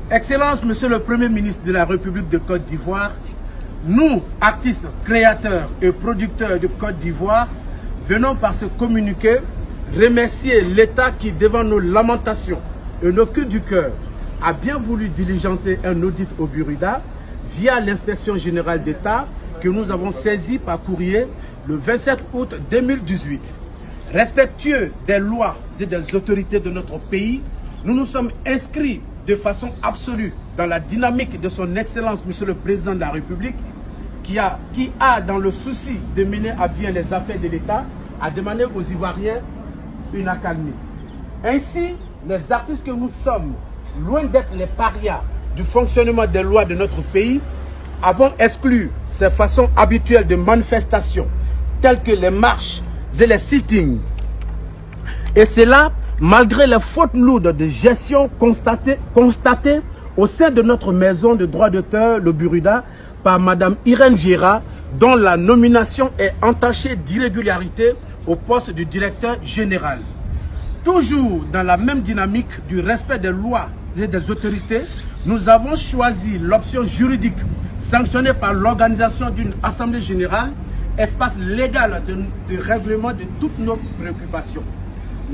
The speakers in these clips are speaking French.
Excellence, Monsieur le Premier ministre de la République de Côte d'Ivoire, nous, artistes, créateurs et producteurs de Côte d'Ivoire, venons par ce communiqué remercier l'État qui, devant nos lamentations et nos cris du cœur, a bien voulu diligenter un audit au Burida via l'inspection générale d'État que nous avons saisi par courrier le 27 août 2018. Respectueux des lois et des autorités de notre pays, nous nous sommes inscrits de façon absolue dans la dynamique de son Excellence, Monsieur le Président de la République, qui a, dans le souci de mener à bien les affaires de l'État, a demandé aux Ivoiriens une accalmie. Ainsi, les artistes que nous sommes, loin d'être les parias du fonctionnement des lois de notre pays, avons exclu ces façons habituelles de manifestation, telles que les marches et les sittings. Et cela, malgré les fautes lourdes de gestion constatées au sein de notre maison de droit d'auteur, le Burida, par Mme Irène Vieira, dont la nomination est entachée d'irrégularité au poste du directeur général. Toujours dans la même dynamique du respect des lois et des autorités, nous avons choisi l'option juridique sanctionnée par l'organisation d'une assemblée générale, espace légal de règlement de toutes nos préoccupations.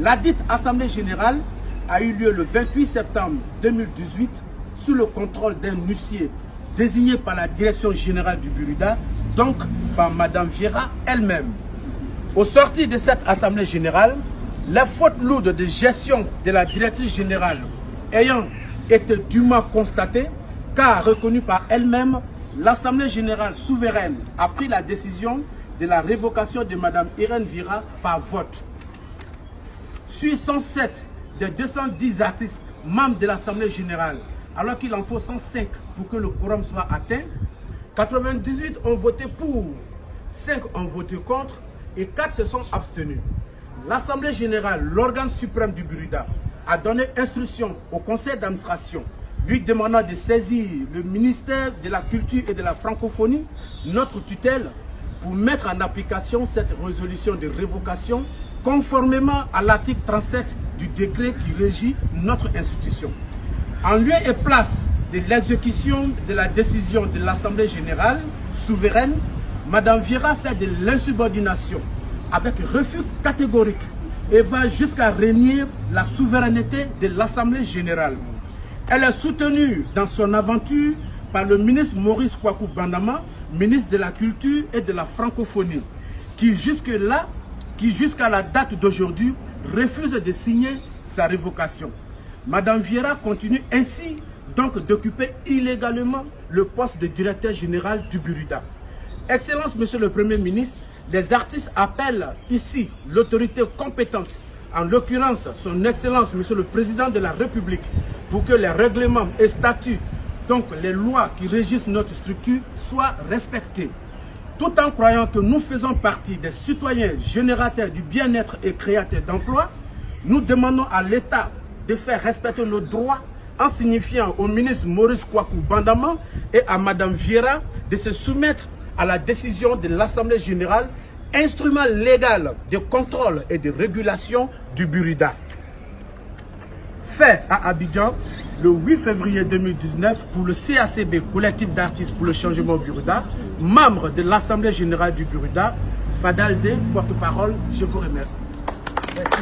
La dite assemblée générale a eu lieu le 28 septembre 2018 sous le contrôle d'un huissier désigné par la direction générale du Burida, donc par Mme Vieira elle-même. Au sortir de cette assemblée générale, les fautes lourdes de gestion de la directrice générale ayant été dûment constatées, car reconnue par elle-même, l'assemblée générale souveraine a pris la décision de la révocation de Mme Irène Vieira par vote. Sur 107 des 210 artistes membres de l'Assemblée générale, alors qu'il en faut 105 pour que le quorum soit atteint, 98 ont voté pour, 5 ont voté contre et 4 se sont abstenus. L'Assemblée générale, l'organe suprême du Burida, a donné instruction au conseil d'administration lui demandant de saisir le ministère de la Culture et de la Francophonie, notre tutelle, pour mettre en application cette résolution de révocation conformément à l'article 37 du décret qui régit notre institution. En lieu et place de l'exécution de la décision de l'Assemblée générale souveraine, Mme Vieira fait de l'insubordination avec refus catégorique et va jusqu'à renier la souveraineté de l'Assemblée générale. Elle est soutenue dans son aventure par le ministre Maurice Kwaku Bandama, ministre de la Culture et de la Francophonie, qui jusqu'à la date d'aujourd'hui refuse de signer sa révocation. Mme Vieira continue ainsi donc d'occuper illégalement le poste de directeur général du Burida. Excellence, Monsieur le Premier ministre, les artistes appellent ici l'autorité compétente, en l'occurrence son Excellence, Monsieur le Président de la République, pour que les règlements et statuts, donc les lois qui régissent notre structure, soient respectés. Tout en croyant que nous faisons partie des citoyens générateurs du bien-être et créateurs d'emplois, nous demandons à l'État de faire respecter nos droits en signifiant au ministre Maurice Kwaku Bandama et à Mme Vieira de se soumettre à la décision de l'Assemblée générale, instrument légal de contrôle et de régulation du Burida. Fait à Abidjan le 8 février 2019 pour le CACB, collectif d'artistes pour le changement au Burida, membre de l'Assemblée générale du Burida, Fadalde, porte-parole, je vous remercie. Merci.